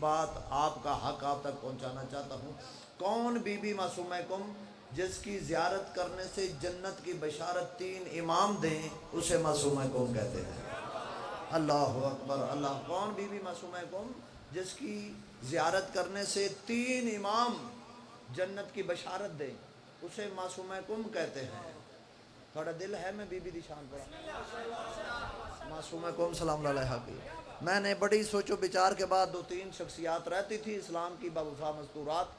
بات آپ کا حق آپ تک پہنچانا چاہتا ہوں۔ کون بی بی معصومہ کم جس کی زیارت کرنے سے جنت کی بشارت 3 امام دیں اسے معصومہ کم کہتے ہیں۔ اللہ اکبر اللہ۔ کون بی بی معصومہ کم جس کی زیارت کرنے سے 3 امام جنت کی بشارت دیں اسے معصومہ کم کہتے ہیں۔ تھوڑا دل ہے میں بی بی دی شان پڑھا معصومہ کم سلام اللہ علیہ کی۔ میں نے بڑی سوچ و بچار کے بعد 2-3 شخصیات رہتی تھی اسلام کی باوفا مستورات،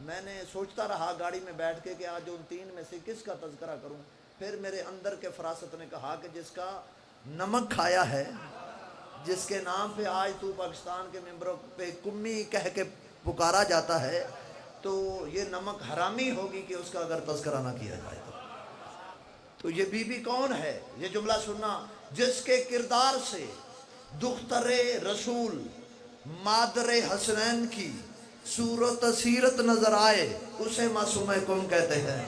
میں نے سوچتا رہا گاڑی میں بیٹھ کے کہ آج ان 3 میں سے کس کا تذکرہ کروں۔ پھر میرے اندر کے فراست نے کہا کہ جس کا نمک کھایا ہے، جس کے نام پہ آج تو پاکستان کے ممبروں پہ کمی کہہ کے پکارا جاتا ہے، تو یہ نمک حرامی ہوگی کہ اس کا اگر تذکرہ نہ کیا جائے تو یہ بی بی کون ہے؟ یہ جملہ سننا، جس کے کردار سے دختر رسول مادر حسنین کی صورت سیرت نظر آئے اسے معصومہ کم کہتے ہیں۔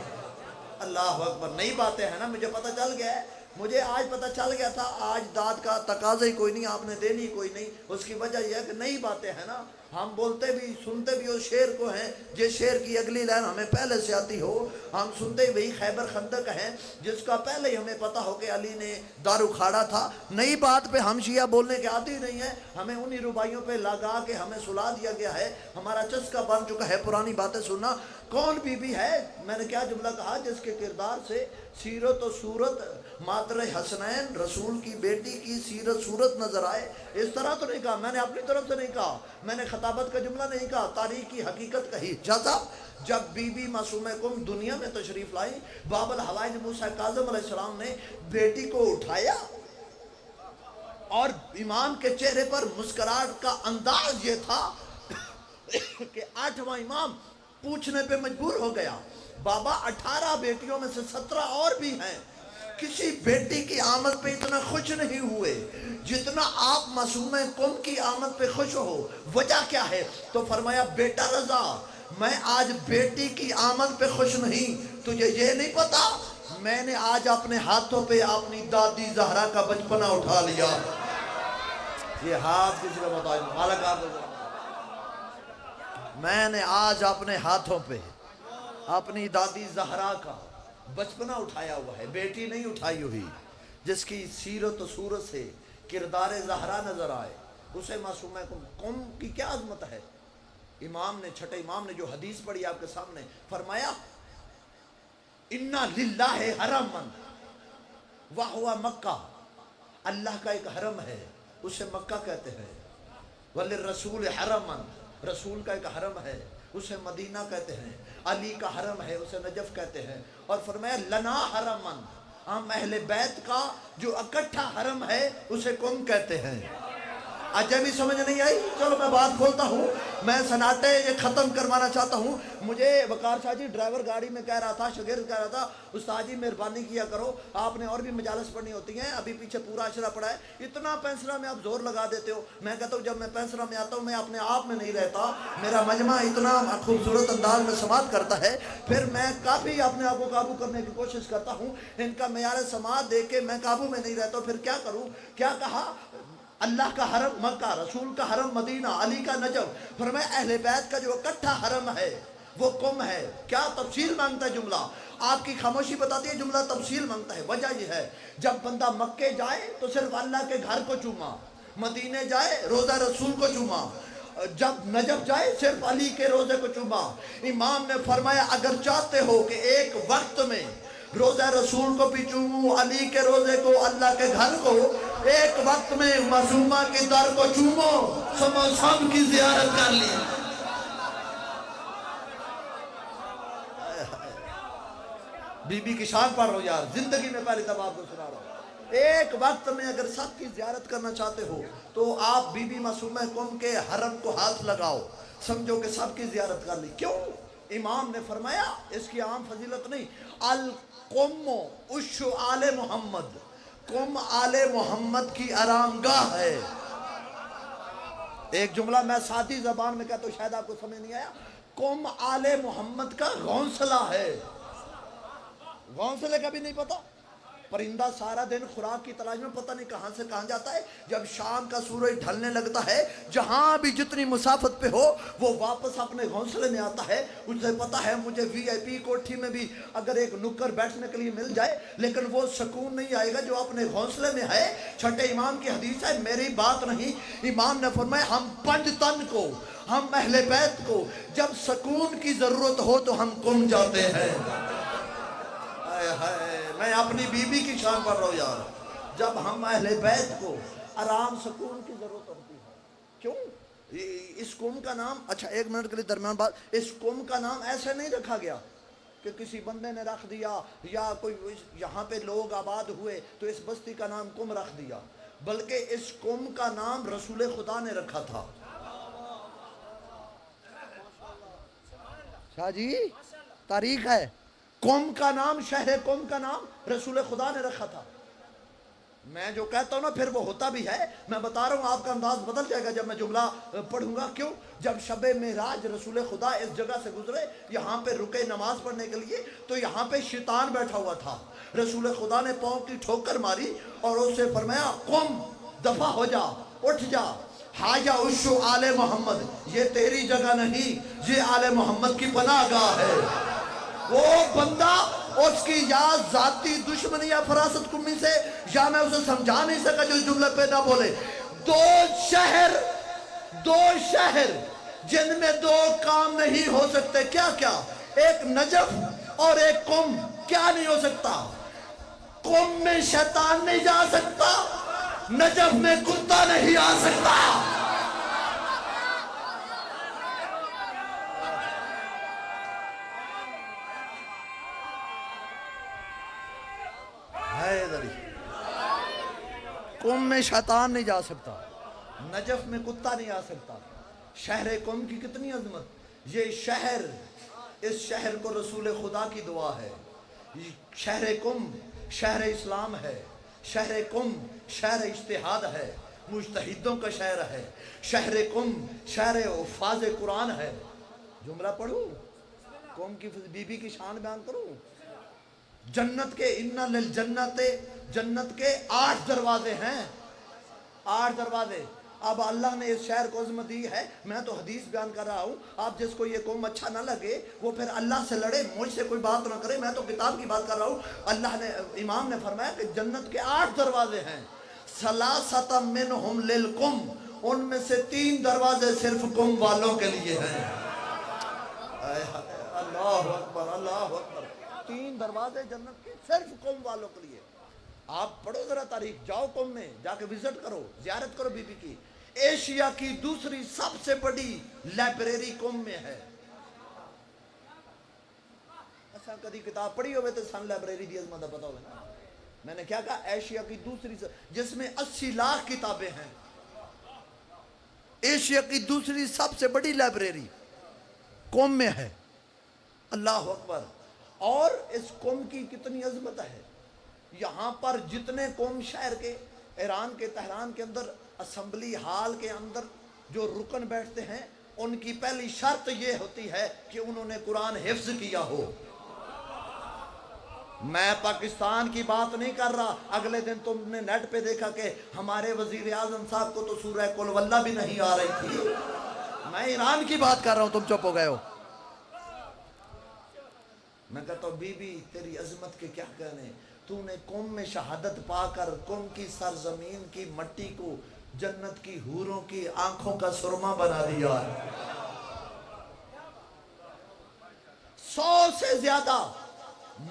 اللہ اکبر۔ نئی باتیں ہیں نا، مجھے پتہ چل گیا ہے، مجھے آج پتہ چل گیا تھا، آج داد کا تقاضا ہی کوئی نہیں، آپ نے دینی کوئی نہیں۔ اس کی وجہ یہ ہے کہ نئی باتیں ہیں نا، ہم بولتے بھی سنتے بھی اس شعر کو ہیں جس شعر کی اگلی لائن ہمیں پہلے سے آتی ہو، ہم سنتے ہی وہی خیبر خندق ہیں جس کا پہلے ہی ہمیں پتہ ہو کہ علی نے دار اکھاڑا تھا۔ نئی بات پہ ہم شیعہ بولنے کے عادی نہیں ہیں، ہمیں انہی ربائیوں پہ لگا کے ہمیں سلا دیا گیا ہے، ہمارا چسکا بن چکا ہے پرانی باتیں سننا۔ کون بی بی ہے؟ میں نے کیا جملہ کہا؟ جس کے کردار سے سیرت و صورت مادر حسنین رسول کی بیٹی کی سیرت صورت نظر آئے۔ اس طرح تو نہیں کہا، میں نے اپنی طرف سے نہیں کہا، میں نے خطابت کا جملہ نہیں کہا، تاریخ کی حقیقت کہی۔ جب بی بی معصومہ کم دنیا میں تشریف لائی، باب الحوائج موسیٰ کاظم علیہ السلام نے بیٹی کو اٹھایا اور امام کے چہرے پر مسکراہٹ کا انداز یہ تھا کہ 8واں امام پوچھنے پہ مجبور ہو گیا، بابا 18 بیٹیوں میں سے 17 اور بھی ہیں، کسی بیٹی کی آمد پہ اتنا خوش نہیں ہوئے جتنا آپ معصومہ کم کی آمد پہ خوش ہو، وجہ کیا ہے؟ تو فرمایا بیٹا رضا، میں آج بیٹی کی آمد پہ خوش نہیں، تجھے یہ نہیں پتا میں نے آج اپنے ہاتھوں پہ اپنی دادی زہرا کا بچپنا اٹھا لیا۔ یہ ہاتھ کسی کا بتاؤ مالک آپ کو، میں نے آج اپنے ہاتھوں پہ اپنی دادی زہرا کا بچپنا اٹھایا ہوا ہے، بیٹی نہیں اٹھائی ہوئی۔ جس کی سیرت و صورت سے کردار زہرا نظر آئے اسے معصومہ کم کی کیا عظمت ہے۔ امام نے، چھٹے امام نے جو حدیث پڑھی آپ کے سامنے، فرمایا اِنَّا لِلَّهِ حَرَمًا وَهُوَ مکہ، اللہ کا ایک حرم ہے اسے مکہ کہتے ہیں، وَلِلرَّسُولِ حَرَمًا، رسول کا ایک حرم ہے اسے مدینہ کہتے ہیں، علی کا حرم ہے اسے نجف کہتے ہیں، اور فرمایا لنا حرمًا، ہم اہل بیت کا جو اکٹھا حرم ہے اسے کم کہتے ہیں۔ عجبی سمجھ نہیں آئی؟ چلو میں بات کھولتا ہوں، میں سناٹے یہ ختم کروانا چاہتا ہوں۔ مجھے وقار شاہ جی ڈرائیور گاڑی میں کہہ رہا تھا، شاگرد کہہ رہا تھا، استاد جی مہربانی کیا کرو، آپ نے اور بھی مجالس پڑھنی ہوتی ہیں، ابھی پیچھے پورا عشرہ پڑھا ہے، اتنا پینسرا میں آپ زور لگا دیتے ہو۔ میں کہتا ہوں جب میں پینسرا میں آتا ہوں میں اپنے آپ میں نہیں رہتا، میرا مجمع اتنا خوبصورت انداز میں سماعت کرتا ہے، پھر میں کافی اپنے آپ کو قابو کرنے کی کوشش کرتا ہوں، ان کا معیار سماعت دیکھ کے میں قابو میں نہیں رہتا ہوں، پھر کیا کروں؟ کیا کہا؟ اللہ کا حرم مکہ، رسول کا حرم مدینہ، علی کا نجف، فرمایا اہل بیت کا جو اکٹھا حرم ہے وہ کم ہے۔ کیا تفصیل مانگتا ہے جملہ؟ آپ کی خاموشی بتاتی ہے جملہ تفصیل مانگتا ہے۔ وجہ یہ ہے جب بندہ مکے جائے تو صرف اللہ کے گھر کو چوما، مدینے جائے روضہ رسول کو چوما، جب نجف جائے صرف علی کے روضے کو چوما۔ امام نے فرمایا اگر چاہتے ہو کہ ایک وقت میں روضہ رسول کو بھی چوموں، علی کے روضے کو، اللہ کے گھر کو، ایک وقت میں معصومہ کے در کو چومو، سب کی زیارت کر لی۔ بی بی کی شان پڑھ رہو یار، زندگی میں پہلی دفعہ آپ کو سنا رہا ہوں۔ ایک وقت میں اگر سب کی زیارت کرنا چاہتے ہو تو آپ بی بی معصومہ کم کے حرم کو ہاتھ لگاؤ، سمجھو کہ سب کی زیارت کر لی۔ کیوں؟ امام نے فرمایا اس کی عام فضیلت نہیں، القم عش آل محمد، قم آل محمد کی آرامگاہ ہے۔ ایک جملہ میں سادی زبان میں کہتا ہوں شاید آپ کو سمجھ نہیں آیا، قم آل محمد کا غونصلہ ہے۔ غونصلے کا بھی نہیں پتا؟ پرندہ سارا دن خوراک کی تلاش میں پتہ نہیں کہاں سے کہاں جاتا ہے، جب شام کا سورج ڈھلنے لگتا ہے جہاں بھی جتنی مسافت پہ ہو وہ واپس اپنے گھونسلے میں آتا ہے. اسے پتہ ہے مجھے وی آئی پی کوٹھی میں بھی اگر ایک نکر بیٹھنے کے لیے مل جائے لیکن وہ سکون نہیں آئے گا جو اپنے گھونسلے میں ہے. چھٹے امام کی حدیث ہے، میری بات نہیں، امام نے فرمایا ہم پنج تن کو، ہم اہل بیت کو جب سکون کی ضرورت ہو تو ہم کم جاتے ہیں. میں اپنی بی بی کی شان پڑھ رہا ہوں یار. جب ہم اہل بیت کو آرام سکون کی ضرورت ہوتی ہے. کیوں اس قوم کا نام، اچھا ایک منٹ کے لیے درمیان بات، اس قوم کا نام ایسے نہیں رکھا گیا کہ کسی بندے نے رکھ دیا یا کوئی یہاں پہ لوگ آباد ہوئے تو اس بستی کا نام قم رکھ دیا، بلکہ اس قوم کا نام رسول خدا نے رکھا تھا. شاہ جی تاریخ ہے، قوم کا نام، شہر قوم کا نام رسول خدا نے رکھا تھا. میں جو کہتا ہوں نا پھر وہ ہوتا بھی ہے. میں بتا رہا ہوں آپ کا انداز بدل جائے گا جب میں جملہ پڑھوں گا. کیوں؟ جب شب معراج رسول خدا اس جگہ سے گزرے یہاں پہ رکے نماز پڑھنے کے لیے تو یہاں پہ شیطان بیٹھا ہوا تھا. رسول خدا نے پاؤں کی ٹھوکر ماری اور اس سے فرمایا قم، دفع ہو جا، اٹھ جا. حاجہ اشو آل محمد، یہ تیری جگہ نہیں، یہ آل محمد کی پناہ گاہ ہے. وہ بندہ اس کی یا ذاتی دشمنی یا فراست کمی سے یا میں اسے سمجھا نہیں سکا جو جملے پہ نہ بولے. دو شہر جن میں دو کام نہیں ہو سکتے، کیا کیا؟ ایک نجف اور ایک قم. کیا نہیں ہو سکتا؟ قم میں شیطان نہیں جا سکتا، نجف میں کتا نہیں آ سکتا. قم میں شیطان نہیں جا سکتا، نجف میں کتا نہیں آ سکتا. شہر قم کی کتنی عظمت. یہ شہر، اس شہر کو رسول خدا کی دعا ہے. شہر قم شہر اسلام ہے. شہر قم شہر اجتہاد ہے، مجتہدوں کا شہر ہے. شہر قم شہر حفاظ قرآن ہے. جملہ پڑھوں، قوم کی بی بی کی شان بیان کروں. جنت کے اِنَّ لِلْجَنَّتِ، جنت کے 8 دروازے ہیں، 8 دروازے. اب اللہ نے اس شہر کو عظمت دی ہے. میں تو حدیث بیان کر رہا ہوں، آپ جس کو یہ قوم اچھا نہ لگے وہ پھر اللہ سے لڑے، مجھ سے کوئی بات نہ کرے. میں تو کتاب کی بات کر رہا ہوں. اللہ نے، امام نے فرمایا کہ جنت کے 8 دروازے ہیں. ثلاثۃ منہم للقم، ان میں سے 3 دروازے صرف قم والوں کے لیے ہیں. اللہ اکبر، اللہ اکبر. 3 دروازے جنت کے صرف قوم والوں کے لیے. آپ پڑھو ذرا تاریخ، جاؤ قوم میں جا کے وزٹ کرو، زیارت کرو بی بی کی. ایشیا کی دوسری سب سے بڑی لائبریری قوم میں ہے. ایسا کدی کتاب پڑھی ہوئے تو سن لائبریری دی عظمت پتہ ہوگا نا. میں نے کیا کہا؟ ایشیا کی دوسری، جس میں 80 لاکھ کتابیں ہیں. ایشیا کی دوسری سب سے بڑی لائبریری قوم میں ہے. اللہ اکبر. اور اس قوم کی کتنی عظمت ہے. یہاں پر جتنے قوم شہر کے، ایران کے تہران کے اندر اسمبلی ہال کے اندر جو رکن بیٹھتے ہیں ان کی پہلی شرط یہ ہوتی ہے کہ انہوں نے قرآن حفظ کیا ہو. میں پاکستان کی بات نہیں کر رہا. اگلے دن تم نے نیٹ پہ دیکھا کہ ہمارے وزیر اعظم صاحب کو تو سورہ قل واللہ بھی نہیں آ رہی تھی. میں ایران کی بات کر رہا ہوں، تم چپ ہو گئے ہو. میں کہتا ہوں بی بی تیری عظمت کے کیا کہنے. تو نے قوم میں شہادت پا کر قوم کی سرزمین کی مٹی کو جنت کی حوروں کی آنکھوں کا سرما بنا دیا. 100 سے زیادہ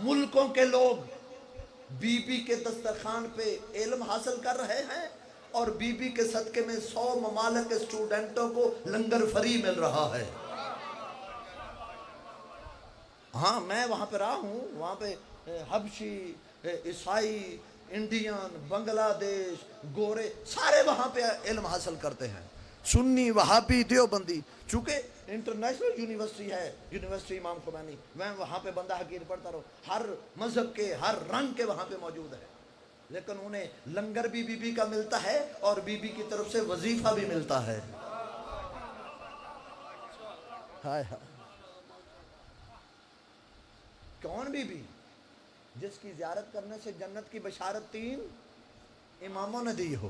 ملکوں کے لوگ بی بی کے دسترخوان پہ علم حاصل کر رہے ہیں اور بی بی کے صدقے میں 100 ممالک کے اسٹوڈنٹوں کو لنگر فری مل رہا ہے. ہاں میں وہاں پہ رہا ہوں. وہاں پہ حبشی، عیسائی، انڈین، بنگلہ دیش، گورے سارے وہاں پہ علم حاصل کرتے ہیں. سنی، وہابی، دیوبندی. چونکہ انٹرنیشنل یونیورسٹی ہے یونیورسٹی امام خمینی، میں وہاں پہ بندہ حقیر پڑھتا رہو. ہر مذہب کے، ہر رنگ کے وہاں پہ موجود ہے. لیکن انہیں لنگر بھی بی بی کا ملتا ہے اور بی بی کی طرف سے وظیفہ بھی ملتا ہے. ہائے ہائے. کون بی بی؟ جس کی زیارت کرنے سے جنت کی بشارت 3 اماموں نے دی ہو.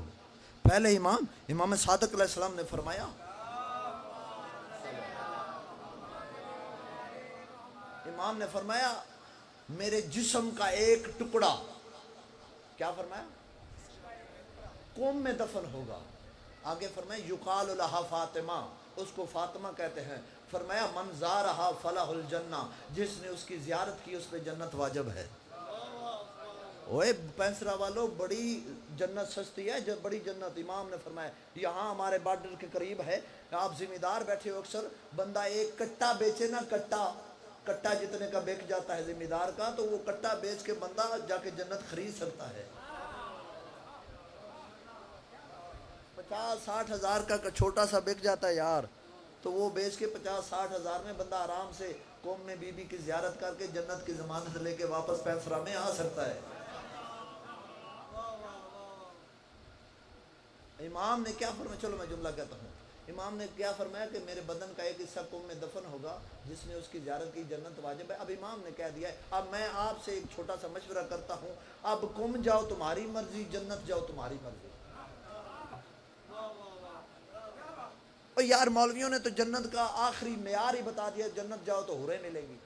پہلے امام صادق علیہ السلام نے فرمایا، امام نے فرمایا میرے جسم کا ایک ٹکڑا، کیا فرمایا؟ قوم میں دفن ہوگا. آگے فرمایا یقال لہا فاطمہ، اس کو فاطمہ کہتے ہیں. فرمایا من زارہا فلہ الجنہ، جس نے اس کی زیارت کی اس پہ جنت واجب ہے. اوے پینسرا والو، بڑی جنت سستی ہے، بڑی جنت. امام نے فرمایا یہاں ہمارے بارڈر کے قریب ہے، آپ ذمہ دار بیٹھے ہو، اکثر بندہ ایک کٹا بیچے نا، کٹا جتنے کا بیک جاتا ہے ذمہ دار کا، تو وہ کٹا بیچ کے بندہ جا کے جنت خرید سکتا ہے. 50-60 ہزار کا چھوٹا سا بک جاتا ہے یار، تو وہ بیچ کے 50-60 ہزار میں بندہ آرام سے قوم میں بی بی کی زیارت کر کے جنت کی ضمانت لے کے واپس پینسرا میں آ سکتا ہے. امام نے کیا فرمایا؟ چلو میں جملہ کہتا ہوں. امام نے کیا فرمایا کہ میرے بدن کا ایک حصہ قوم میں دفن ہوگا، جس نے اس کی زیارت کی جنت واجب ہے. اب امام نے کہہ دیا ہے، اب میں آپ سے ایک چھوٹا سا مشورہ کرتا ہوں، اب قوم جاؤ تمہاری مرضی، جنت جاؤ تمہاری مرضی. اور یار مولویوں نے تو جنت کا آخری معیار ہی بتا دیا، جنت جاؤ تو حوریں ملیں گی.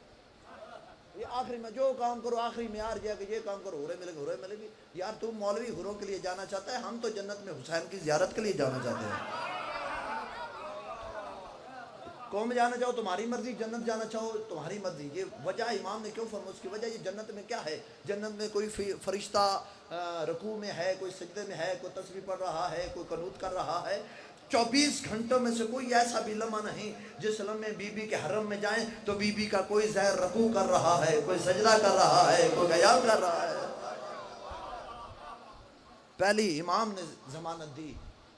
یہ آخری میں جو کام کرو آخری معیار کیا کہ یہ کام کرو حوریں ملے گی. یار تم مولوی حوروں کے لیے جانا چاہتا ہے، ہم تو جنت میں حسین کی زیارت کے لیے جانا چاہتے ہیں. قوم جانا چاہو تمہاری مرضی، جنت جانا چاہو تمہاری مرضی. یہ وجہ امام نے کیوں فرمایا؟ اس کی وجہ یہ جنت میں کیا ہے؟ جنت میں کوئی فرشتہ رکوع میں ہے، کوئی سجدے میں ہے، کوئی تسبیح پڑھ رہا ہے، کوئی قنوت کر رہا ہے. 24 گھنٹوں میں سے کوئی ایسا بھی لمحہ نہیں جس لمحے بی بی کے حرم میں جائیں تو بی بی کا کوئی زہر رکوع کر رہا ہے، کوئی سجدہ کر رہا ہے، کوئی قیام کر رہا ہے. پہلی امام نے ضمانت دی،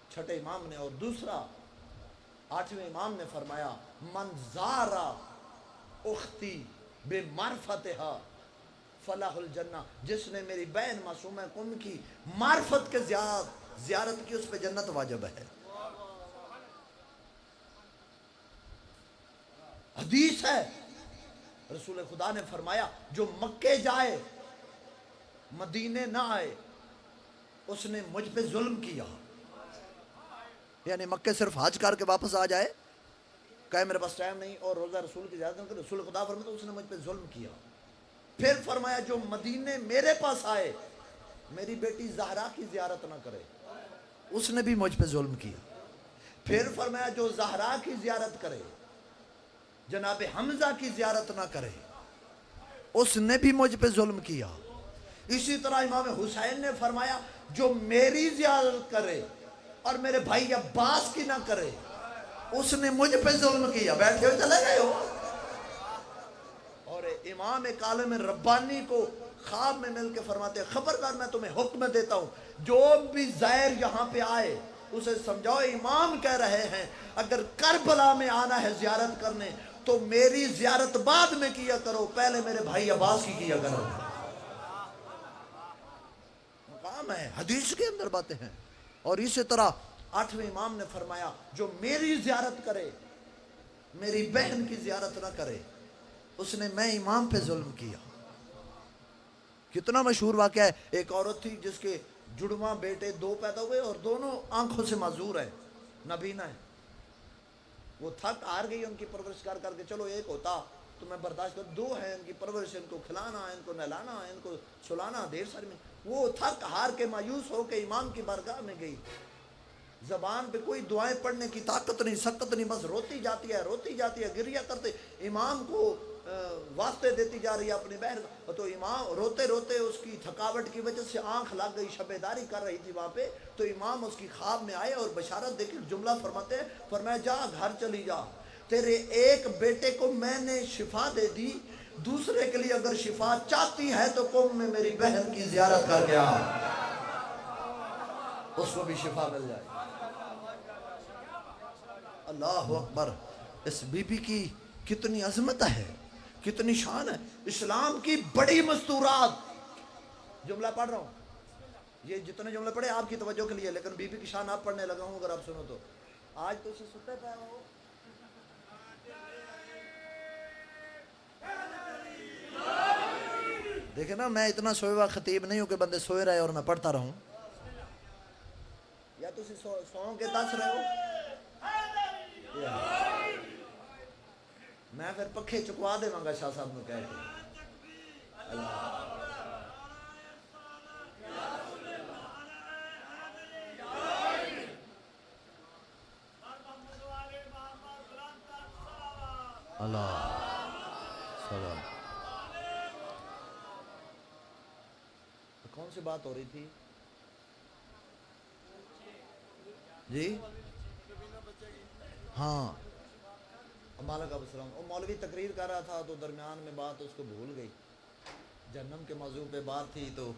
چھٹے امام نے. اور دوسرا 8ویں امام نے فرمایا من زارا اختی بے معرفتہا فلاح الجنہ، جس نے میری بہن معصومہ کم کی معرفت کے زیارت کی، اس پہ جنت واجب ہے. حدیث ہے، رسول خدا نے فرمایا جو مکے جائے مدینے نہ آئے اس نے مجھ پہ ظلم کیا. یعنی مکے صرف حج کر کے واپس آ جائے، کہے میرے پاس ٹائم نہیں اور روزہ رسول کی زیارت نہ کرے، رسول خدا فرماتا اس نے مجھ پہ ظلم کیا. پھر فرمایا جو مدینے میرے پاس آئے میری بیٹی زہرا کی زیارت نہ کرے، اس نے بھی مجھ پہ ظلم کیا. پھر فرمایا جو زہرا کی زیارت کرے، جناب حمزہ کی زیارت نہ کرے، اس نے بھی مجھ پہ ظلم کیا. اسی طرح امام حسین نے فرمایا جو میری زیارت کرے اور میرے بھائی عباس کی نہ کرے، اس نے مجھ پہ ظلم کیا. بیٹھے ہو چلے گئے ہو. اور امام ایک عالم ربانی کو خواب میں مل کے فرماتے ہیں خبردار میں تمہیں حکم دیتا ہوں جو بھی زائر یہاں پہ آئے اسے سمجھاؤ امام کہہ رہے ہیں اگر کربلا میں آنا ہے زیارت کرنے تو میری زیارت بعد میں کیا کرو، پہلے میرے بھائی عباس کی کیا کرو. مقام ہے، حدیث کے اندر باتیں ہیں. اور اسی طرح 8ویں امام نے فرمایا جو میری زیارت کرے میری بہن کی زیارت نہ کرے، اس نے میں امام پہ ظلم کیا. کتنا مشہور واقعہ ہے. ایک عورت تھی جس کے جڑواں بیٹے 2 پیدا ہوئے اور دونوں آنکھوں سے معذور ہیں، نابینا ہے. وہ تھک ہار گئی ان کی پرورش کر کے، چلو ایک ہوتا تو میں برداشت کر، 2 ہیں ان کی پرورش، ان کو کھلانا، ان کو نہلانا، ان کو سلانا، ڈھیر ساری میں. وہ تھک ہار کے مایوس ہو کے امام کی بارگاہ میں گئی. زبان پہ کوئی دعائیں پڑھنے کی طاقت نہیں، سکت نہیں، بس روتی جاتی ہے گریہ کرتے امام کو واسطے دیتی جا رہی ہے اپنی بہن. تو امام روتے روتے اس کی تھکاوٹ کی وجہ سے آنکھ لگ گئی، شبیداری کر رہی تھی وہاں پہ. تو امام اس کی خواب میں آئے اور بشارت دے کے جملہ فرماتے ہیں، فرمایا جا گھر چلی جا، تیرے ایک بیٹے کو میں نے شفا دے دی، دوسرے کے لیے اگر شفا چاہتی ہے تو قوم میں میری بہن کی زیارت کر گیا، اس کو بھی شفا مل جائے. اللہ اکبر. اس بی بی کی کتنی عظمت ہے، کتنی شان ہے. اسلام کی بڑی مستورات. جملہ پڑھ رہا ہوں، یہ جتنے جملے پڑھے آپ کی توجہ کے لیے، لیکن بی بی کی شان آپ پڑھنے لگا ہوں اگر آپ سنو تو. آج تو اسے ستے پہ ہو. دیکھیں نا میں اتنا سوئے ہوا خطیب نہیں ہوں کہ بندے سوئے رہے اور میں پڑھتا رہوں. یا تسی سو کے دس رہے ہو. میں پھر پکھے چکوا دے گا شاہ صاحب نے کہہ کے. اللہ سلام. کون سی بات ہو رہی تھی جی؟ ہاں مالک السلام. وہ مولوی تقریر کر رہا تھا تو درمیان میں بات اس کو بھول گئی. جہنم کے موضوع پہ بات تھی تو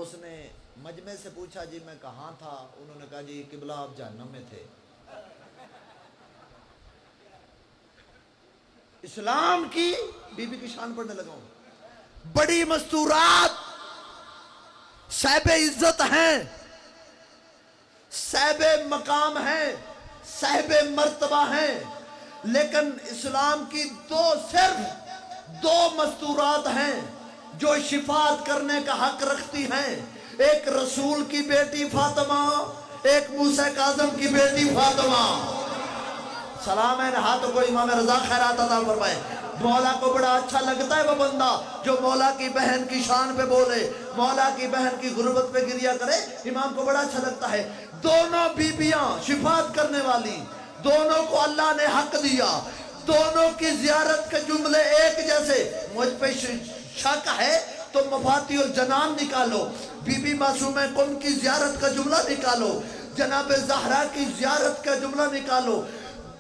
اس نے مجمع سے پوچھا جی میں کہاں تھا. انہوں نے کہا جی قبلہ آپ جہنم میں تھے. اسلام کی بی بی کی شان پڑھنے لگا ہوں. بڑی مستورات صاحب عزت ہیں، صاحب مقام ہیں، صاحب مرتبہ ہیں، لیکن اسلام کی صرف دو مستورات ہیں جو شفاعت کرنے کا حق رکھتی ہیں. ایک رسول کی بیٹی فاطمہ، ایک موسیٰ کاظم کی بیٹی فاطمہ. سلام ہے ہاتھوں کو امام رضا خیرات عطا فرمائے. مولا کو بڑا اچھا لگتا ہے وہ بندہ جو مولا کی بہن کی شان پہ بولے، مولا کی بہن کی غربت پہ گریا کرے. امام کو بڑا اچھا لگتا ہے. دونوں بیبیاں شفاعت کرنے والی، دونوں کو اللہ نے حق دیا. دونوں کی زیارت کے جملے ایک جیسے. مجھ پہ شک ہے تو مفاتیح الجنان نکالو، بی بی معصومہ کم کی زیارت کا جملہ نکالو، جناب زہرا کی زیارت کا جملہ نکالو.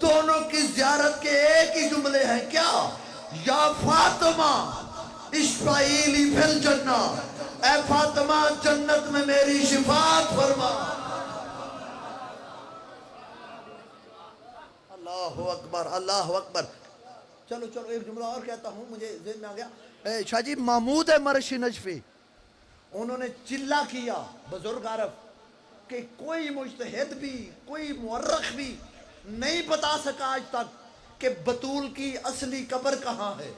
دونوں کی زیارت کے ایک ہی جملے ہیں. کیا؟ یا فاطمہ اشفعی لی فی الجنہ، اے فاطمہ جنت میں میری شفاعت فرما. اللہ اکبر اللہ اکبر. چلو چلو ایک جملہ اور کہتا ہوں، مجھے ذہن میں آ گیا. شاہ جی محمود مرشی نجفی انہوں نے چلہ کیا بزرگ عرب کہ کوئی مجتہد بھی کوئی مورخ بھی نہیں بتا سکا آج تک کہ بطول کی اصلی قبر کہاں ہے.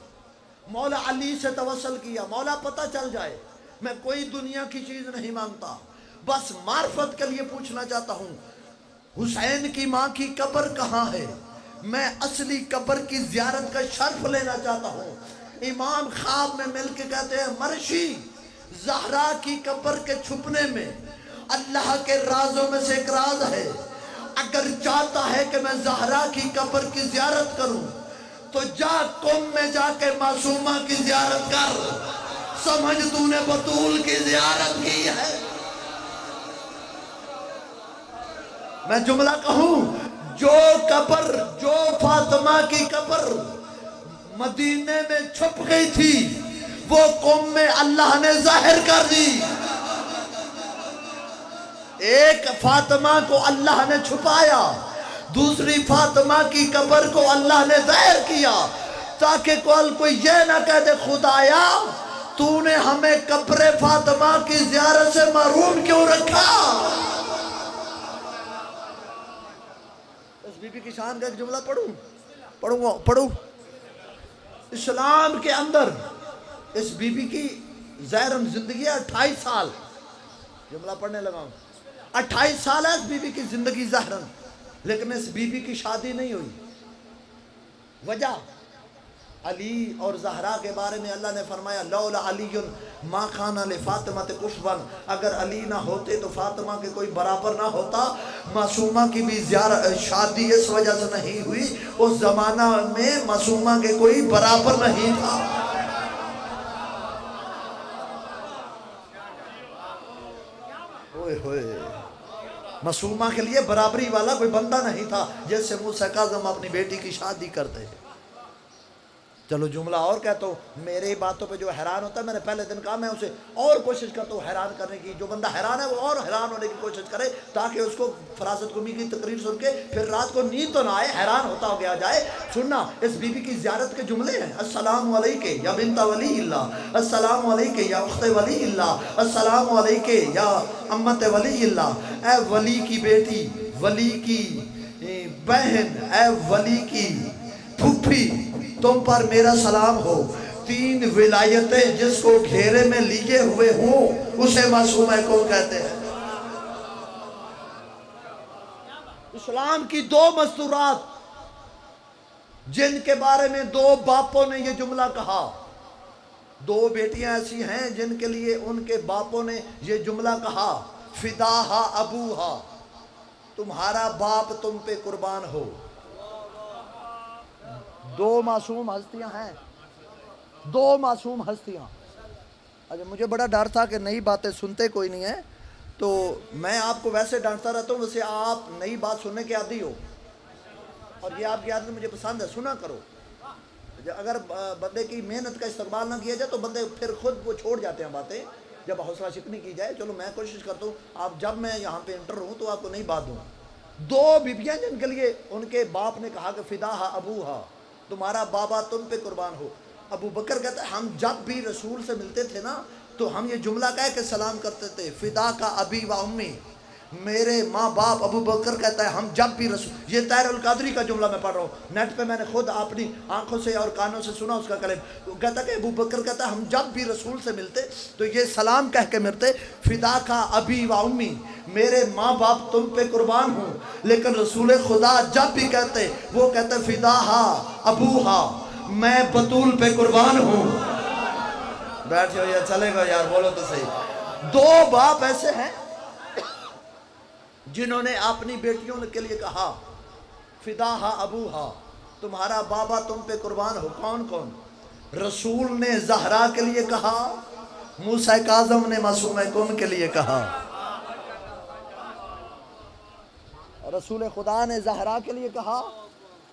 مولا علی سے توسل کیا، مولا پتہ چل جائے. میں کوئی دنیا کی چیز نہیں مانگتا، بس معرفت کے لیے پوچھنا چاہتا ہوں حسین کی ماں کی قبر کہاں ہے. میں اصلی قبر کی زیارت کا شرف لینا چاہتا ہوں. امام خواب میں مل کے کہتے ہیں مرشی زہرا کی قبر کے چھپنے میں اللہ کے رازوں میں سے ایک راز ہے. اگر چاہتا ہے کہ میں زہرا کی قبر کی زیارت کروں تو جا قم میں جا کے معصومہ کی زیارت کر. سمجھ تو نے بطول کی زیارت کی ہے. میں جملہ کہوں، جو قبر، جو فاطمہ کی قبر مدینے میں چھپ گئی تھی وہ قم میں اللہ نے ظاہر کر دی. ایک فاطمہ کو اللہ نے چھپایا، دوسری فاطمہ کی قبر کو اللہ نے ظاہر کیا تاکہ کوئی یہ نہ کہہ دے خدایا تو نے ہمیں قبر فاطمہ کی زیارت سے محروم کیوں رکھا. اس بی بی کی شان کا ایک جملہ پڑھوں. اسلام کے اندر اس بی بی کی زہرن زندگی ہے 28 سال. جملہ پڑھنے لگا ہوں. 28 سال ہے اس بی بی کی زندگی زہرن، لیکن اس بی بی کی شادی نہیں ہوئی. وجہ علی اور زہرا کے بارے میں اللہ نے فرمایا لولا علی ما کان لفاطمہ کفوا، اگر علی نہ ہوتے تو فاطمہ کے کوئی برابر نہ ہوتا. معصومہ کی بھی شادی اس وجہ سے نہیں ہوئی، اس زمانہ میں معصومہ کے کوئی برابر نہیں تھا. معصومہ کے لیے برابری والا کوئی بندہ نہیں تھا جس سے موسیٰ کاظم اپنی بیٹی کی شادی کرتے ہیں. چلو جملہ اور کہتا ہوں. میرے باتوں پہ جو حیران ہوتا ہے، میں نے پہلے دن کہا میں اسے اور کوشش کرتا ہوں حیران کرنے کی. جو بندہ حیران ہے وہ اور حیران ہونے کی کوشش کرے تاکہ اس کو فراست قمی کی تقریر سن کے پھر رات کو نیند تو نہ آئے، حیران ہوتا ہو گیا جائے. سننا، اس بی بی کی زیارت کے جملے ہیں السلام علیکہ یا بنت ولی اللہ، السلام علیکہ یا اخت ولی اللہ، السلام علیکہ یا امت ولی اللہ. اے ولی کی بیٹی، ولی کی بہن، اے ولی کی پھوپھی، تم پر میرا سلام ہو. تین ولایتیں جس کو گھیرے میں لیے ہوئے ہوں اسے معصوم کون کہتے ہیں؟ اسلام کی دو مستورات جن کے بارے میں دو باپوں نے یہ جملہ کہا، دو بیٹیاں ایسی ہیں جن کے لیے ان کے باپوں نے یہ جملہ کہا، فداہا ابوہا، تمہارا باپ تم پہ قربان ہو۔ دو معصوم ہستیاں ہیں، دو معصوم ہستیاں۔ اچھا مجھے بڑا ڈر تھا کہ نئی باتیں سنتے کوئی نہیں ہے، تو میں آپ کو ویسے ڈانٹتا رہتا ہوں، ویسے آپ نئی بات سننے کے عادی ہو، اور یہ آپ کی عادت مجھے پسند ہے، سنا کرو۔ اگر بندے کی محنت کا استقبال نہ کیا جائے تو بندے پھر خود وہ چھوڑ جاتے ہیں باتیں، جب حوصلہ شکنی کی جائے۔ چلو میں کوشش کرتا ہوں آپ جب میں یہاں پہ انٹر ہوں تو آپ کو نئی بات دوں۔ دو بیبیاں جن کے لیے ان کے باپ نے کہا کہ فداہا ابوہا، تمہارا بابا تم پہ قربان ہو۔ ابو بکر کہتا ہے ہم جب بھی رسول سے ملتے تھے نا تو ہم یہ جملہ کہہ کے سلام کرتے تھے، فدا کا ابی و امی، میرے ماں باپ۔ ابو بکر کہتا ہے ہم جب بھی رسول، یہ طاہر القادری کا جملہ میں پڑھ رہا ہوں، نیٹ پہ میں نے خود اپنی آنکھوں سے اور کانوں سے سنا اس کا کلام۔ کہتا کہ ابو بکر کہتا ہے ہم جب بھی رسول سے ملتے تو یہ سلام کہہ کے ملتے، فدا کا ابی و امی، میرے ماں باپ تم پہ قربان ہوں۔ لیکن رسول خدا جب بھی کہتے وہ کہتے فداہا ابوہا، میں بطول پہ قربان ہوں۔ بیٹھے ہو یا چلے گا یار، بولو تو صحیح۔ دو باپ ایسے ہیں جنہوں نے اپنی بیٹیوں کے لیے کہا فداہا ابوہا، تمہارا بابا تم پہ قربان ہو۔ کون کون؟ رسول نے زہرا کے لیے کہا، موسیٰ کاظم نے معصومہ کون کے لیے کہا۔ رسول خدا نے زہرا کے لیے کہا،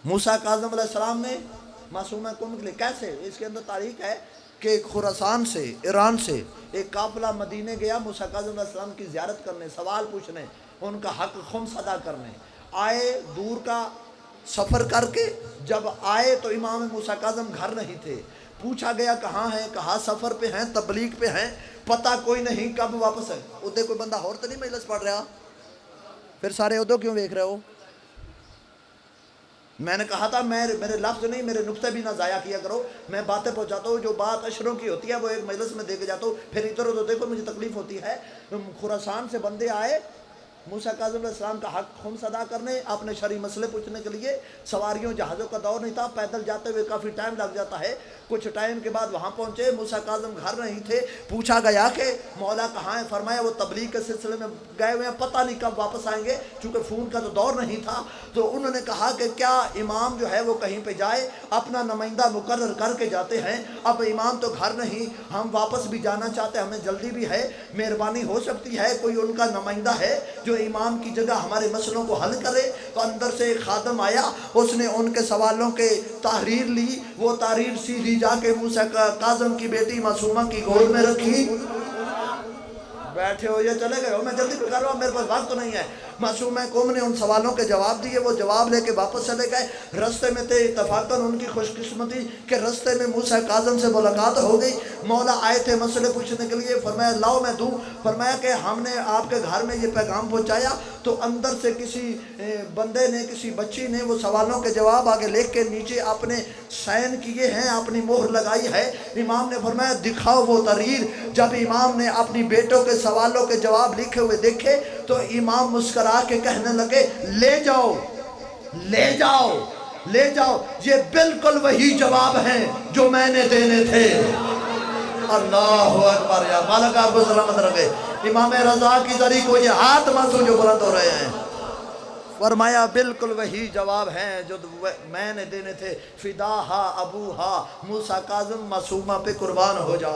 موسیٰ کاظم علیہ السلام نے معصومہ کون کے لیے۔ کیسے؟ اس کے اندر تاریخ ہے کہ خراسان سے، ایران سے ایک قافلہ مدینے گیا موسیٰ کاظم علیہ السلام کی زیارت کرنے، سوال پوچھنے، ان کا حق خمس ادا کرنے۔ آئے دور کا سفر کر کے، جب آئے تو امام موسیٰ کاظم گھر نہیں تھے۔ پوچھا گیا کہاں ہیں، کہا سفر پہ ہیں، تبلیغ پہ ہیں، پتہ کوئی نہیں کب واپس ہے۔ ادھے کوئی بندہ اور تو نہیں مجلس پڑھ رہا؟ پھر سارے ادھو کیوں دیکھ رہے ہو؟ میں نے کہا تھا میرے لفظ نہیں، میرے نقطے بھی نہ ضائع کیا کرو، میں باتیں پہنچاتا ہوں، جو بات اشروں کی ہوتی ہے وہ ایک مجلس میں دے کے جاتا ہوں، پھر ادھر ادھر دیکھو مجھے تکلیف ہوتی ہے۔ خراسان سے بندے آئے موسیٰ کاظم علیہ السلام کا حق خمس ادا کرنے، اپنے شرعی مسئلے پوچھنے کے لیے۔ سواریوں جہازوں کا دور نہیں تھا، پیدل جاتے ہوئے کافی ٹائم لگ جاتا ہے۔ کچھ ٹائم کے بعد وہاں پہنچے، موسیٰ کاظم گھر نہیں تھے۔ پوچھا گیا کہ مولا کہاں ہیں؟ فرمایا وہ تبلیغ کے سلسلے میں گئے ہوئے ہیں، پتہ نہیں کب واپس آئیں گے، چونکہ فون کا تو دور نہیں تھا۔ تو انہوں نے کہا کہ کیا امام جو ہے وہ کہیں پہ جائے، اپنا نمائندہ مقرر کر کے جاتے ہیں، اب امام تو گھر نہیں، ہم واپس بھی جانا چاہتے ہیں، ہمیں جلدی بھی ہے، مہربانی ہو سکتی ہے کوئی ان کا نمائندہ ہے جو امام کی جگہ ہمارے مسئلوں کو حل کرے۔ تو اندر سے ایک خادم آیا، اس نے ان کے سوالوں کے تحریر لی، وہ تحریر سیدھی جا کے موسیٰ کاظم کی بیٹی معصومہ کی گود میں رکھی۔ بیٹھے ہو یا چلے گئے ہو؟ میں جلدی کر رہا ہوں، میرے پاس وقت تو نہیں ہے۔ معصومہ قوم نے ان سوالوں کے جواب دیے، وہ جواب لے کے واپس چلے گئے۔ رستے میں تھے، اتفاقاً ان کی خوش قسمتی کہ رستے میں موسیٰ کاظم سے ملاقات ہو گئی۔ مولا آئے تھے مسئلے پوچھنے کے لیے، فرمایا لاؤ میں دوں۔ فرمایا کہ ہم نے آپ کے گھر میں یہ پیغام پہنچایا تو اندر سے کسی بندے نے، کسی بچی نے وہ سوالوں کے جواب آگے لکھ کے نیچے اپنے سائن کیے ہیں، اپنی مہر لگائی ہے۔ امام نے فرمایا دکھاؤ وہ تحریر۔ جب امام نے اپنی بیٹوں کے سوالوں کے جواب لکھے ہوئے دیکھے تو امام مسکرا کے کہنے لگے لے جاؤ لے جاؤ لے جاؤ، یہ بالکل وہی جواب ہیں جو میں نے دینے تھے۔ اللہ اکبر، یا مالک آپ کو سلامت رکھے۔ امام رضا کی ذری کو یہ ہاتھ مسو جو بلند ہو رہے ہیں، فرمایا بالکل وہی جواب ہیں جو میں نے دینے تھے، فداہا ابوہا، موسیٰ کاظم معصومہ پہ قربان ہو جا۔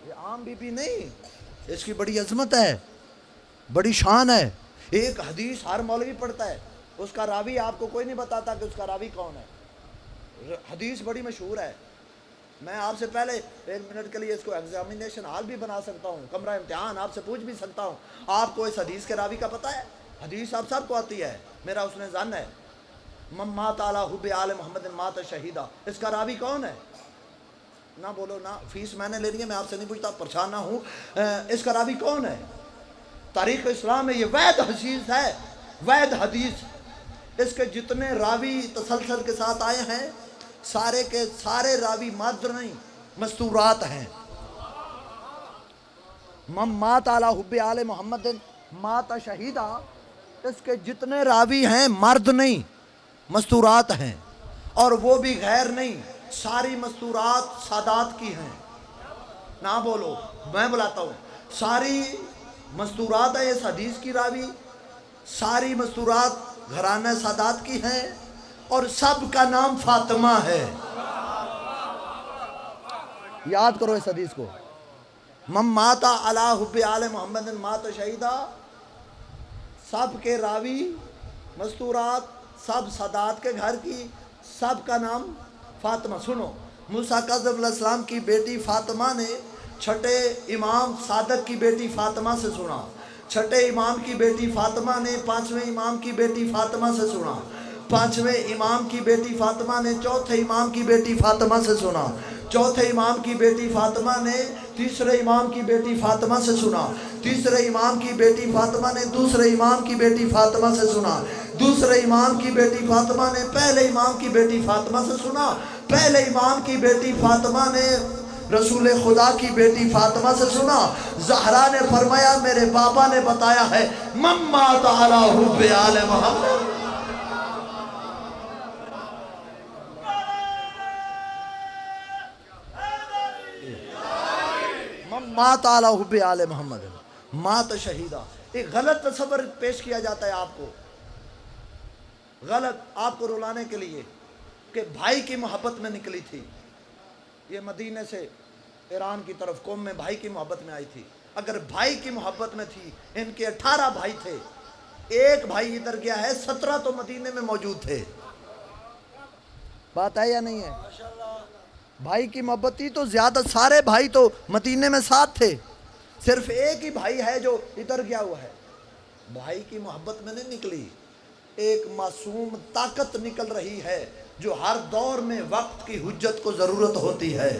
یہ عام بی بی نہیں، اس کی بڑی عظمت ہے، بڑی شان ہے۔ ایک حدیث ہر مولوی پڑھتا ہے، اس کا راوی آپ کو کوئی نہیں بتاتا کہ اس کا راوی کون ہے۔ حدیث بڑی مشہور ہے، میں آپ سے پہلے 1 منٹ کے لیے اس کو ایگزامینیشن ہال بھی بنا سکتا ہوں، کمرہ امتحان آپ سے پوچھ بھی سکتا ہوں، آپ کو اس حدیث کے راوی کا پتہ ہے؟ حدیث آپ سب کو آتی ہے، میرا اس نے ظن ہے، من مات علی حب آل محمد مات شہیدہ، اس کا راوی کون ہے؟ نہ بولو نہ، فیس میں نے لے لی ہے، میں آپ سے نہیں پوچھتا، پریشان نہ ہوں۔ اس کا راوی کون ہے؟ تاریخ اسلام میں یہ وید حدیث ہے، وید حدیث۔ اس کے جتنے راوی تسلسل کے ساتھ آئے ہیں سارے کے سارے راوی مادر نہیں، مستورات ہیں۔ من مات علی حب آل محمد مات شہیدہ، اس کے جتنے راوی ہیں مرد نہیں، مستورات ہیں، اور وہ بھی غیر نہیں، ساری مستورات سادات کی ہیں۔ نہ بولو، میں بلاتا ہوں، ساری مستورات ہیں اس حدیث کی راوی، ساری مستورات گھرانہ سادات کی ہیں، اور سب کا نام فاطمہ ہے۔ یاد کرو اس حدیث کو، من مات علی حب آل محمد مات شہیدہ، سب کے راوی مستورات، سب سادات کے گھر کی، سب کا نام فاطمہ۔ سنو، موسیٰ کاظم علیہ السلام کی بیٹی فاطمہ نے چھٹے امام صادق کی بیٹی فاطمہ سے سنا، چھٹے امام کی بیٹی فاطمہ نے پانچویں امام کی بیٹی فاطمہ سے سنا، پانچویں امام کی بیٹی فاطمہ نے چوتھے امام کی بیٹی فاطمہ سے سنا، چوتھے امام کی بیٹی فاطمہ نے تیسرے امام کی بیٹی فاطمہ سے سنا، تیسرے امام کی بیٹی فاطمہ نے دوسرے امام کی بیٹی فاطمہ سے سنا، دوسرے امام کی بیٹی فاطمہ نے پہلے امام کی بیٹی فاطمہ سے سنا، پہلے امام کی بیٹی فاطمہ نے رسول خدا کی بیٹی فاطمہ سے سنا۔ زہرا نے فرمایا میرے بابا نے بتایا ہے، من مات علی حب آل محمد، من مات علی حب آل محمد مات شہیدہ۔ ایک غلط تصور پیش کیا جاتا ہے آپ کو، غلط، آپ کو رلانے کے لیے، کہ بھائی کی محبت میں نکلی تھی، یہ مدینے سے ایران کی طرف قوم میں بھائی کی محبت میں آئی تھی۔ اگر بھائی کی محبت میں تھی، ان کے 18 بھائی تھے، ایک بھائی ادھر گیا ہے، 17 تو مدینے میں موجود تھے۔ بات ہے یا نہیں ہے؟ بھائی کی محبت تھی تو زیادہ سارے بھائی تو مدینے میں ساتھ تھے، صرف ایک ہی بھائی ہے جو ادھر گیا ہوا ہے۔ بھائی کی محبت میں نہیں نکلی، ایک معصوم طاقت نکل رہی ہے جو ہر دور میں وقت کی حجت کو ضرورت ہوتی ہے۔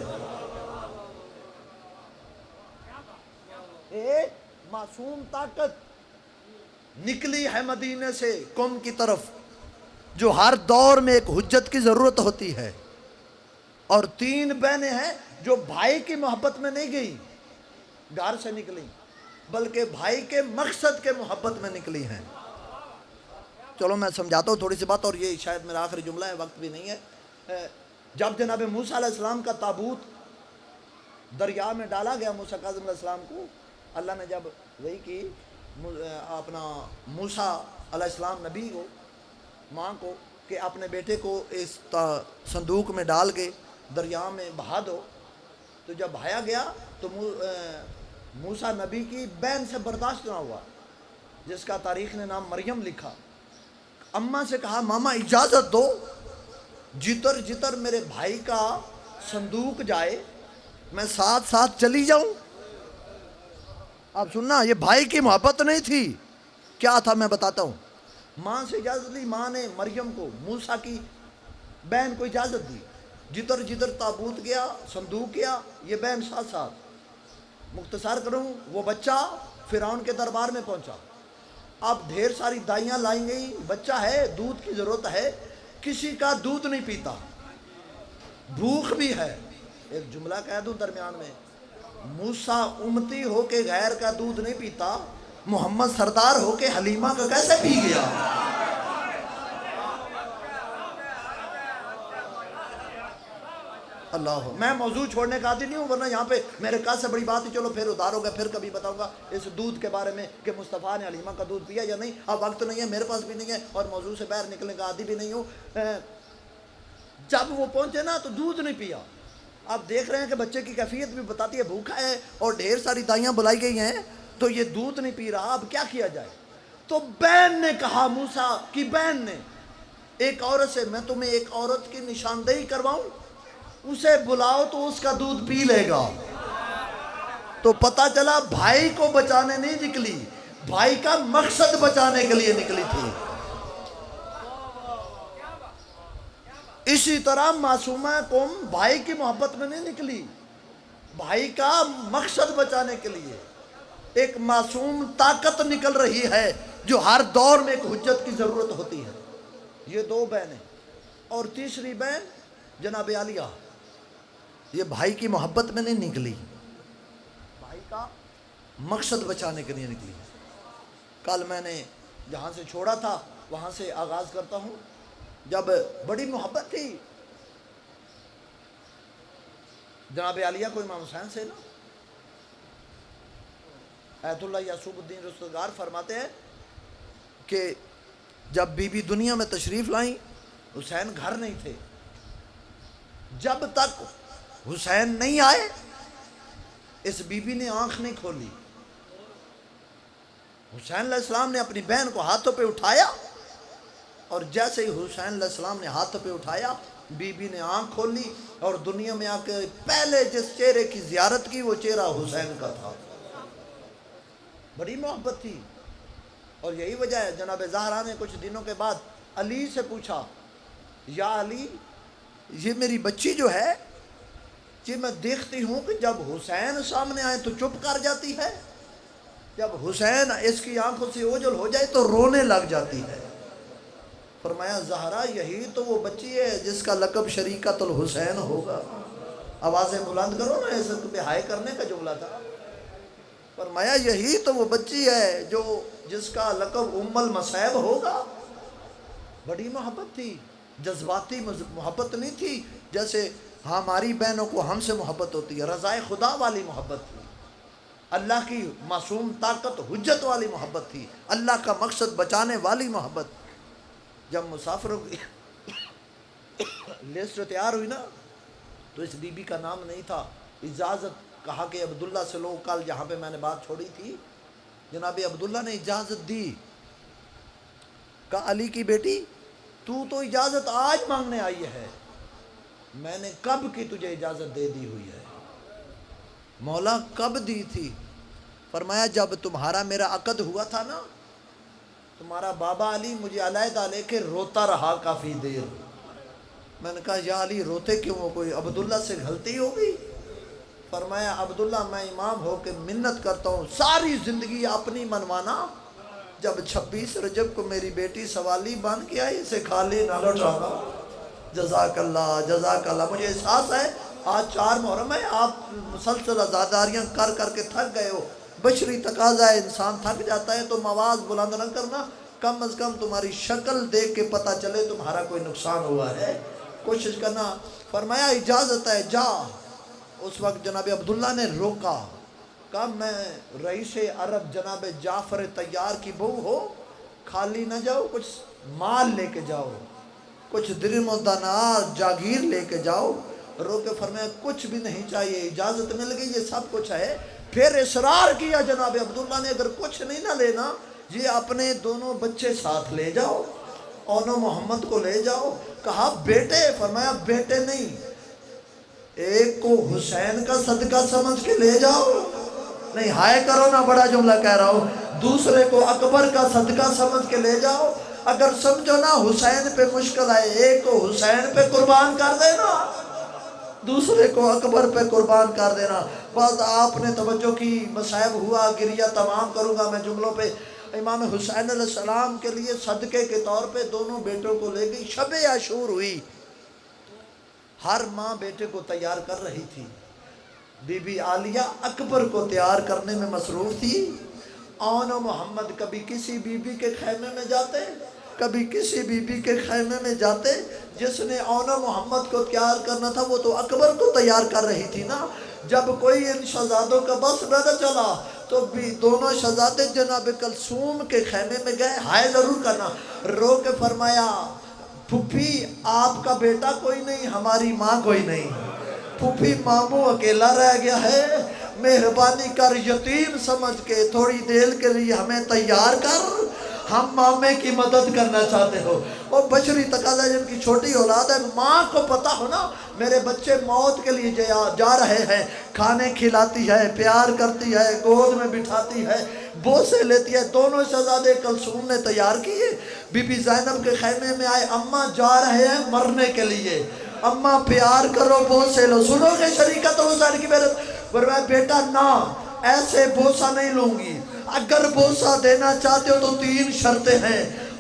ایک معصوم طاقت نکلی ہے مدینے سے قوم کی طرف، جو ہر دور میں ایک حجت کی ضرورت ہوتی ہے، اور 3 بہنیں ہیں جو بھائی کی محبت میں نہیں گئی، گھر سے نکلی، بلکہ بھائی کے مقصد کے محبت میں نکلی ہیں۔ چلو میں سمجھاتا ہوں تھوڑی سی بات، اور یہ شاید میرا آخری جملہ ہے، وقت بھی نہیں ہے۔ جب جناب موسیٰ علیہ السلام کا تابوت دریا میں ڈالا گیا، موسیٰ کاظم علیہ السلام کو اللہ نے جب وہی کی، اپنا موسیٰ علیہ السلام نبی کو، ماں کو، کہ اپنے بیٹے کو اس صندوق میں ڈال کے دریا میں بہا دو، تو جب بہایا گیا تو موسیٰ نبی کی بہن سے برداشت نہ ہوا، جس کا تاریخ نے نام مریم لکھا۔ اماں سے کہا ماما اجازت دو، جتر جتر میرے بھائی کا صندوق جائے میں ساتھ ساتھ چلی جاؤں۔ اب سننا، یہ بھائی کی محبت نہیں تھی، کیا تھا میں بتاتا ہوں۔ ماں سے اجازت لی، ماں نے مریم کو، موسیٰ کی بہن کو اجازت دی، جدھر جدھر تابوت گیا، صندوق گیا، یہ بہن ساتھ ساتھ۔ مختصر کروں، وہ بچہ فرعون کے دربار میں پہنچا، اب ڈھیر ساری دائیاں لائیں گئی، بچہ ہے، دودھ کی ضرورت ہے، کسی کا دودھ نہیں پیتا، بھوک بھی ہے۔ ایک جملہ کہہ دوں درمیان میں، موسیٰ امتی ہو کے غیر کا دودھ نہیں پیتا، محمد سردار ہو کے حلیمہ کا کیسے پی گیا؟ اللہ، میں موضوع چھوڑنے کا عادی نہیں ہوں، ورنہ یہاں پہ میرے کہا سے بڑی بات ہے، چلو پھر ادھار ہو گیا، پھر کبھی بتاؤں گا اس دودھ کے بارے میں کہ مصطفیٰ نے حلیمہ کا دودھ پیا یا نہیں۔ اب وقت نہیں ہے، میرے پاس بھی نہیں ہے، اور موضوع سے باہر نکلنے کا عادی بھی نہیں ہوں۔ جب وہ پہنچے نا تو دودھ نہیں پیا۔ اب دیکھ رہے ہیں کہ بچے کی کیفیت بھی بتاتی ہے، بھوکا ہے اور ڈھیر ساری دائیاں بلائی گئی ہیں، تو یہ دودھ نہیں پی رہا، اب کیا کیا جائے؟ تو بہن نے کہا، موسیٰ کی بہن نے، ایک عورت سے، میں تمہیں ایک عورت کی نشاندہی کرواؤں، اسے بلاؤ تو اس کا دودھ پی لے گا۔ تو پتہ چلا بھائی کو بچانے نہیں نکلی، بھائی کا مقصد بچانے کے لیے نکلی تھی۔ اسی طرح معصومہ قوم بھائی کی محبت میں نہیں نکلی، بھائی کا مقصد بچانے کے لیے ایک معصوم طاقت نکل رہی ہے جو ہر دور میں ایک حجت کی ضرورت ہوتی ہے۔ یہ 2 بہنیں، اور تیسری بہن جناب عالیہ یہ بھائی کی محبت میں نہیں نکلی، بھائی کا مقصد بچانے کے لیے نکلی۔ کل میں نے جہاں سے چھوڑا تھا وہاں سے آغاز کرتا ہوں۔ جب بڑی محبت تھی جناب عالیہ کو امام حسین سے نا، ایت اللہ یعصوب الدین رستگار فرماتے ہیں کہ جب بی بی دنیا میں تشریف لائیں حسین گھر نہیں تھے، جب تک حسین نہیں آئے اس بی بی نے آنکھ نہیں کھولی۔ حسین علیہ السلام نے اپنی بہن کو ہاتھوں پہ اٹھایا اور جیسے ہی حسین علیہ السلام نے ہاتھوں پہ اٹھایا بی بی نے آنکھ کھولی اور دنیا میں آ کے پہلے جس چہرے کی زیارت کی وہ چہرہ حسین کا تھا۔ بڑی محبت تھی، اور یہی وجہ ہے جناب زہرا نے کچھ دنوں کے بعد علی سے پوچھا، یا علی یہ میری بچی جو ہے یہ میں دیکھتی ہوں کہ جب حسین سامنے آئے تو چپ کر جاتی ہے، جب حسین اس کی آنکھوں سے اوجھل ہو جائے تو رونے لگ جاتی ہے۔ فرمایا زہرا یہی تو وہ بچی ہے جس کا لقب شریکت الحسین ہوگا۔ آوازیں بلند کرو نا، اس پہ ہائے کرنے کا جملہ تھا۔ فرمایا یہی تو وہ بچی ہے جو جس کا لقب ام المصائب ہوگا۔ بڑی محبت تھی، جذباتی محبت نہیں تھی جیسے ہماری بہنوں کو ہم سے محبت ہوتی ہے، رضائے خدا والی محبت تھی، اللہ کی معصوم طاقت حجت والی محبت تھی، اللہ کا مقصد بچانے والی محبت۔ جب مسافروں کی لسٹ تیار ہوئی نا تو اس بی بی کا نام نہیں تھا، اجازت کہا کہ عبداللہ سے لو، کل جہاں پہ میں نے بات چھوڑی تھی جناب عبداللہ نے اجازت دی، کہا علی کی بیٹی تو اجازت آج مانگنے آئی ہے، میں نے کب کی تجھے اجازت دے دی ہوئی ہے؟ مولا کب دی تھی؟ فرمایا جب تمہارا میرا عقد ہوا تھا نا، تمہارا بابا علی مجھے علیحدہ لے کے روتا رہا کافی دیر۔ میں نے کہا یا علی روتے کیوں ہو، کوئی عبداللہ سے غلطی ہوگی؟ فرمایا عبداللہ میں امام ہو کے منت کرتا ہوں ساری زندگی اپنی منوانا، جب 26 رجب کو میری بیٹی سوالی بن کے آئی اسے خالی نہ لوٹانا۔ جزاک اللہ۔ مجھے احساس ہے آج 4 محرم ہے، آپ مسلسل عزاداریاں کر کر کے تھک گئے ہو، بشری تقاضا ہے، انسان تھک جاتا ہے، تو آواز بلند نہ کرنا، کم از کم تمہاری شکل دیکھ کے پتہ چلے تمہارا کوئی نقصان ہوا ہے، کوشش کرنا۔ فرمایا اجازت ہے جا۔ اس وقت جناب عبداللہ نے روکا، کہا میں رئیس عرب جناب جعفر طیار کی بہو ہو، خالی نہ جاؤ، کچھ مال لے کے جاؤ، کچھ درم و دینار جاگیر لے کے جاؤ۔ رو کے فرمایا کچھ بھی نہیں چاہیے، اجازت مل گئی، یہ سب کچھ ہے۔ پھر اصرار کیا جناب عبداللہ نے اگر کچھ نہیں نہ لینا یہ اپنے دونوں بچے ساتھ لے جاؤ، اون و محمد کو لے جاؤ۔ کہا بیٹے؟ فرمایا بیٹے نہیں، ایک کو حسین کا صدقہ سمجھ کے لے جاؤ، نہیں ہائے کرو نا، بڑا جملہ کہہ رہا ہوں، دوسرے کو اکبر کا صدقہ سمجھ کے لے جاؤ۔ اگر سمجھو نا حسین پہ مشکل آئے، ایک کو حسین پہ قربان کر دینا، دوسرے کو اکبر پہ قربان کر دینا۔ بعد آپ نے توجہ کی، مصائب ہوا، گریہ تمام کروں گا میں جملوں پہ۔ امام حسین علیہ السلام کے لیے صدقے کے طور پہ دونوں بیٹوں کو لے گئی، شب عاشور ہوئی، ہر ماں بیٹے کو تیار کر رہی تھی۔ بی بی عالیہ اکبر کو تیار کرنے میں مصروف تھی۔ اون و محمد کبھی کسی بی بی کے خیمے میں جاتے، کبھی کسی بی بی کے خیمے میں جاتے، جس نے اون و محمد کو تیار کرنا تھا وہ تو اکبر کو تیار کر رہی تھی نا۔ جب کوئی ان شہزادوں کا بس نہ چلا تو بھی دونوں شہزادے جناب کلثوم کے خیمے میں گئے، ہائے ضرور کرنا، رو کے فرمایا پھپھی آپ کا بیٹا کوئی نہیں، ہماری ماں کوئی نہیں، پھپھی ماموں اکیلا رہ گیا ہے، مہربانی کر یتیم سمجھ کے تھوڑی دیر کے لیے ہمیں تیار کر، ہم مامے کی مدد کرنا چاہتے ہو۔ وہ بشری تقاضا جن کی چھوٹی اولاد ہے، ماں کو پتہ ہو نا میرے بچے موت کے لیے جا رہے ہیں، کھانے کھلاتی ہے، پیار کرتی ہے، گود میں بٹھاتی ہے، بوسے لیتی ہے۔ دونوں شہزادے کلثوم نے تیار کیے، بی بی زینب کے خیمے میں آئے، اماں جا رہے ہیں مرنے کے لیے، اماں پیار کرو، بوسے لو، سنو گے شریکت حسین کی محنت؟ فرمایا بیٹا نہ، ایسے بوسہ نہیں لوں گی، اگر بوسہ دینا چاہتے ہو تو 3 شرطیں ہیں۔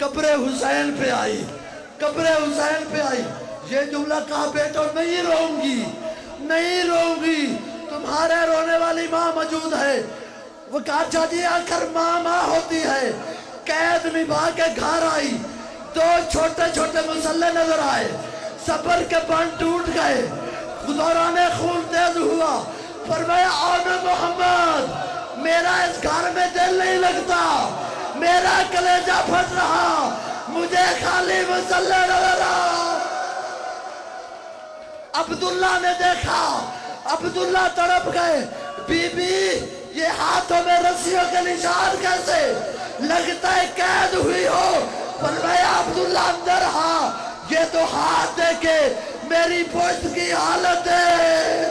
قبر حسین پہ آئی، قبر حسین پہ آئی، یہ جملہ کہا بیٹو نہیں روؤں گی، نہیں روؤں گی، تمہارے رونے والی ماں موجود ہے۔ وہ کہا جی آخر ماں ماں ہوتی ہے۔ قید نبھا کے گھر آئی، دو چھوٹے چھوٹے مسلح نظر آئے، صبر کے بند ٹوٹ گئے، دوران خون تیز ہوا، فرمایا آن محمد میرا اس گھر میں دل نہیں لگتا، میرا کلیجہ پھٹ رہا، مجھے خالی مسلح نظر آ۔ عبداللہ نے دیکھا، عبداللہ تڑپ گئے، بی بی یہ ہاتھوں میں رسیوں کے نشان کیسے؟ لگتا ہے قید ہوئی ہو۔ فرمایا عبداللہ اندر ہاں، یہ تو ہاتھ دیکھے میری پشت کی حالت ہے۔